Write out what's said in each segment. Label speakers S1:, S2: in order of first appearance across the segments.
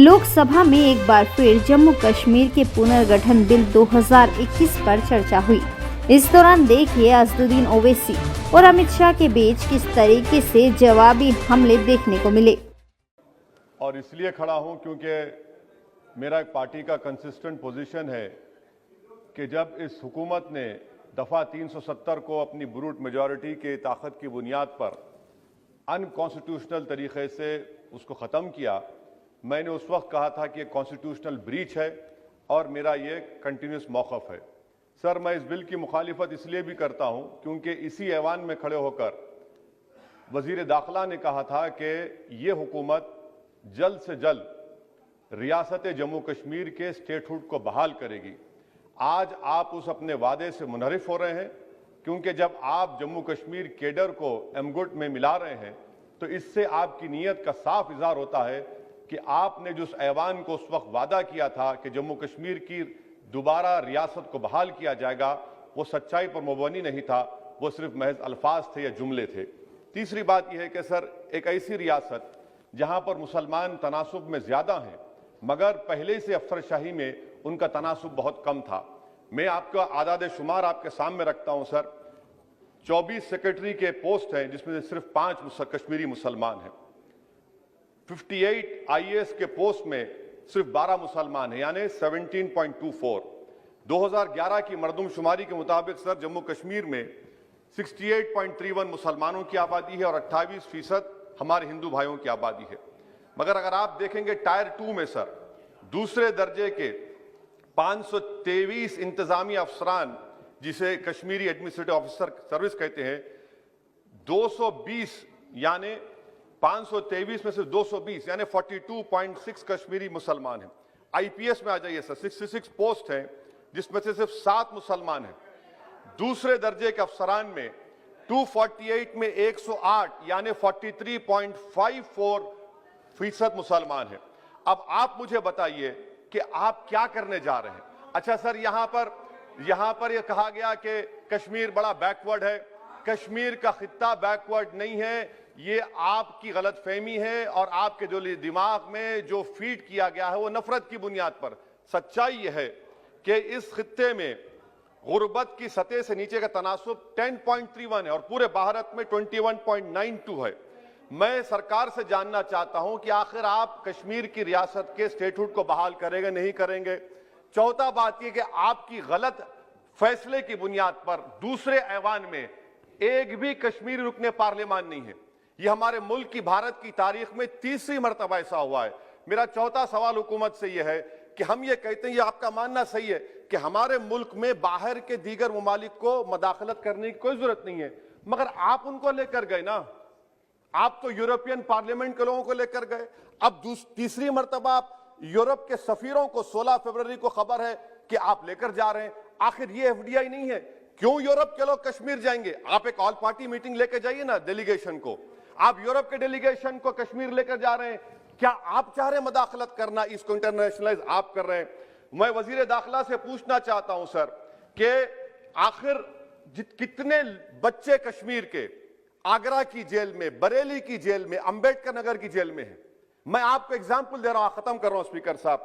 S1: लोकसभा में एक बार फिर जम्मू कश्मीर के पुनर्गठन बिल 2021 पर चर्चा हुई। इस दौरान देखिए असदुद्दीन ओवैसी और अमित शाह के बीच किस तरीके से जवाबी हमले देखने को मिले।
S2: और इसलिए खड़ा हूं क्योंकि मेरा एक पार्टी का कंसिस्टेंट पोजीशन है कि जब इस हुकूमत ने दफा 370 को अपनी ब्रूट मेजॉरिटी के ताकत की बुनियाद पर अनकॉन्स्टिट्यूशनल तरीके से उसको ख़त्म किया, मैंने उस वक्त कहा था कि कॉन्स्टिट्यूशनल ब्रीच है और मेरा ये कंटिन्यूस मौक़िफ़ है। सर, मैं इस बिल की मुखालिफत इसलिए भी करता हूं क्योंकि इसी ऐवान में खड़े होकर वजीर दाखिला ने कहा था कि ये हुकूमत जल्द से जल्द रियासत जम्मू कश्मीर के स्टेटहुड को बहाल करेगी। आज आप उस अपने वादे से मुनहरिफ हो रहे हैं क्योंकि जब आप जम्मू कश्मीर केडर को एमगुट में मिला रहे हैं तो इससे आपकी नीयत का साफ इजहार होता है कि आपने जो उस ऐवान को उस वक्त वादा किया था कि जम्मू कश्मीर की दोबारा रियासत को बहाल किया जाएगा, वो सच्चाई पर मुबनी नहीं था, वो सिर्फ महज अल्फाज थे या जुमले थे। तीसरी बात यह है कि सर, एक ऐसी रियासत जहां पर मुसलमान तनासुब में ज्यादा हैं मगर पहले से अफसरशाही में उनका तनासुब बहुत कम था। मैं आपका आदाद शुमार आपके सामने रखता हूं सर। 24 सेक्रेटरी के पोस्ट हैं जिसमें से सिर्फ 5 कश्मीरी मुसलमान हैं। 58 IAS के पोस्ट में सिर्फ 12 मुसलमान हैं, यानी 17.24। 2011 की मरदमशुमारी के मुताबिक सर जम्मू कश्मीर में 68.31 मुसलमानों की आबादी है और 28% हमारे हिंदू भाइयों की आबादी है। मगर अगर आप देखेंगे टायर 2 में सर दूसरे दर्जे के 523 इंतजामी अफसरान, जिसे कश्मीरी एडमिनिस्ट्रेटिव ऑफिसर सर्विस कहते हैं, 220 यानी 523 में से 220 यानी 42.6 कश्मीरी मुसलमान हैं। IPS में आ जाइए सर, 66 पोस्ट हैं जिसमें से सिर्फ 7 मुसलमान हैं। दूसरे दर्जे के अफसरान में 248 में 108 यानी 43.54% मुसलमान हैं। अब आप मुझे बताइए कि आप क्या करने जा रहे हैं। अच्छा सर, यहां पर यह कहा गया कि कश्मीर बड़ा बैकवर्ड है। कश्मीर का खित्ता बैकवर्ड नहीं है, ये आपकी गलतफहमी है और आपके जो दिमाग में जो फीड किया गया है वो नफरत की बुनियाद पर। सच्चाई यह है कि इस खित्ते में गुर्बत की सतह से नीचे का तनासुब 10.31 है और पूरे भारत में 21.92 है। मैं सरकार से जानना चाहता हूं कि आखिर आप कश्मीर की रियासत के स्टेटहुड को बहाल करेंगे, नहीं करेंगे। चौथा बात यह कि आपकी गलत फैसले की बुनियाद पर दूसरे ऐवान में एक भी कश्मीरी रुकने पार्लियामान नहीं है। यह हमारे मुल्क की, भारत की तारीख में तीसरी मरतबा ऐसा हुआ है। मेरा चौथा सवाल हुकूमत से यह है कि हम ये कहते हैं, ये आपका मानना सही है कि हमारे मुल्क में बाहर के दीगर ममालिक को मदाखलत करने की कोई जरूरत नहीं है, मगर आप उनको लेकर गए ना। आप तो यूरोपियन पार्लियामेंट के लोगों को लेकर गए। अब तीसरी मरतबा आप यूरोप के सफीरों को 16 फरवरी को खबर है कि आप लेकर जा रहे हैं। आखिर ये FDI नहीं है, क्यों यूरोप के लोग कश्मीर जाएंगे? आप एक ऑल पार्टी मीटिंग लेकर जाइए ना डेलीगेशन को। आप यूरोप के डेलीगेशन को कश्मीर लेकर जा रहे हैं। क्या आप चाह रहे हैं मदाखलत करना? इसको इंटरनेशनलाइज आप कर रहे हैं। मैं वजीर दाखिला से पूछना चाहता हूं सर कि आखिर कितने बच्चे कश्मीर के आगरा की जेल में, बरेली की जेल में, अंबेडकर नगर की जेल में हैं? मैं आपको एग्जाम्पल दे रहा हूं, खत्म कर रहा हूं स्पीकर साहब,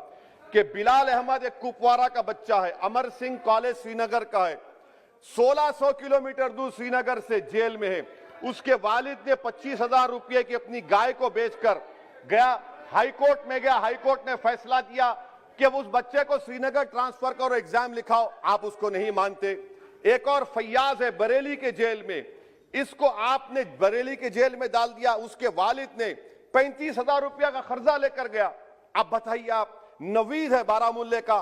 S2: कि बिलाल अहमद एक कुपवारा का बच्चा है, अमर सिंह कॉलेज श्रीनगर का है, 1600 किलोमीटर दूर श्रीनगर से जेल में है। उसके वालिद ने 25,000 रुपये की अपनी गाय को बेचकर गया, हाईकोर्ट में गया। हाईकोर्ट ने फैसला दिया कि उस बच्चे को श्रीनगर ट्रांसफर करो, एग्जाम लिखाओ। आप उसको नहीं मानते। एक और फैयाज है बरेली के जेल में, इसको आपने बरेली के जेल में डाल दिया। उसके वालिद ने 35,000 रुपया का कर्जा लेकर गया। अब बताइए आप, नवीद है बारामुल्ले का,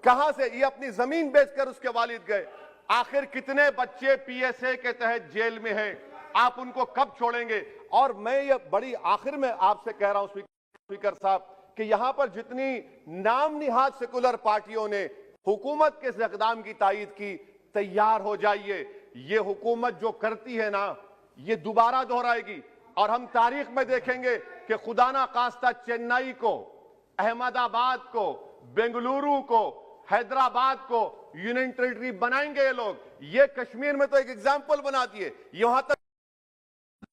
S2: कहां से ये अपनी जमीन बेचकर उसके वालिद गए। आखिर कितने बच्चे PSA के तहत जेल में हैं? आप उनको कब छोड़ेंगे? और मैं ये बड़ी आखिर में आपसे कह रहा हूं स्पीकर साहब कि यहां पर जितनी नाम निहाद सेकुलर पार्टियों ने हुकूमत के इस इक़दाम की तायीद की, तैयार हो जाइए। ये हुकूमत जो करती है ना, ये दोबारा दोहराएगी और हम तारीख में देखेंगे कि खुदा ना खास्ता चेन्नई को, अहमदाबाद को, बेंगलुरु को, हैदराबाद को यूनियन टेरिटरी बनाएंगे ये लोग। ये कश्मीर में तो एक एग्जाम्पल बना दिए, यहां तक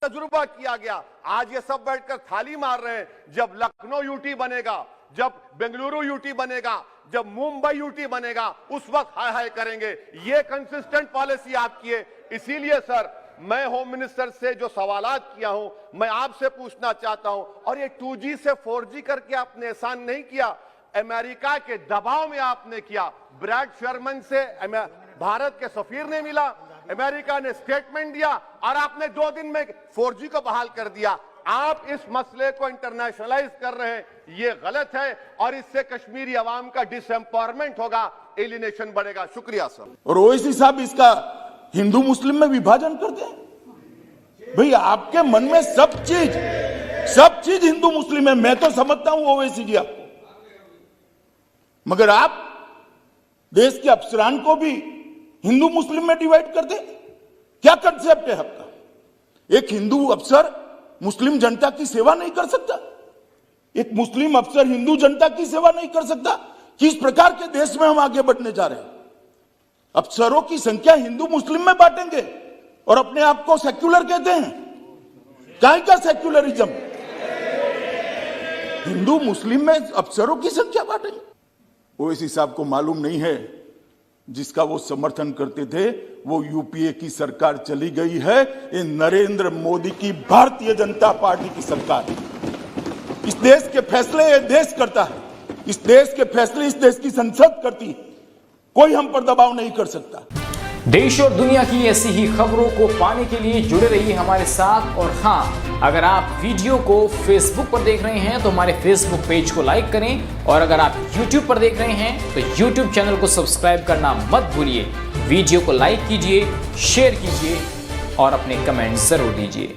S2: तजुर्बा किया गया। आज ये सब बैठकर थाली मार रहे हैं। जब लखनऊ UT बनेगा, जब बेंगलुरु यूटी बनेगा, जब मुंबई यूटी बनेगा, उस वक्त हाय हाय करेंगे। ये कंसिस्टेंट पॉलिसी आपकी है। इसीलिए सर मैं होम मिनिस्टर से जो सवालात किया हूं, मैं आपसे पूछना चाहता हूं, और ये 2G से 4G करके आपने एहसान नहीं किया, अमेरिका के दबाव में आपने किया। ब्रैड शर्मन से भारत के सफीर ने मिला, अमेरिका ने स्टेटमेंट दिया और आपने 2 दिन में 4G को बहाल कर दिया। आप इस मसले को इंटरनेशनलाइज कर रहे हैं, ये गलत है और इससे कश्मीरी अवाम का डिसएम्पावरमेंट होगा, एलिनेशन बढ़ेगा। शुक्रिया सर।
S3: और ओवैसी साहब इसका हिंदू मुस्लिम में विभाजन कर दें। भाई आपके मन में सब चीज हिंदू मुस्लिम है, मैं तो समझता हूं ओवैसी जी आपको, मगर आप देश के अफसरान को भी हिंदू मुस्लिम में डिवाइड कर दें। क्या कंसेप्ट है आपका? एक हिंदू अफसर मुस्लिम जनता की सेवा नहीं कर सकता, एक मुस्लिम अफसर हिंदू जनता की सेवा नहीं कर सकता। किस प्रकार के देश में हम आगे बढ़ने जा रहे हैं? अफसरों की संख्या हिंदू मुस्लिम में बांटेंगे और अपने आप को सेक्युलर कहते हैं। काय का सेक्युलरिज्म? हिंदू मुस्लिम में अफसरों की संख्या बांटेंगे। ओवैसी साहब को मालूम नहीं है, जिसका वो समर्थन करते थे वो यूपीए की सरकार चली गई है। ये नरेंद्र मोदी की भारतीय जनता पार्टी की सरकार है। इस देश के फैसले ये देश करता है, इस देश के फैसले इस देश की संसद करती है। कोई हम पर दबाव नहीं कर सकता।
S4: देश और दुनिया की ऐसी ही खबरों को पाने के लिए जुड़े रहिए हमारे साथ। और हाँ, अगर आप वीडियो को फेसबुक पर देख रहे हैं तो हमारे फेसबुक पेज को लाइक करें, और अगर आप यूट्यूब पर देख रहे हैं तो यूट्यूब चैनल को सब्सक्राइब करना मत भूलिए। वीडियो को लाइक कीजिए, शेयर कीजिए और अपने कमेंट जरूर दीजिए।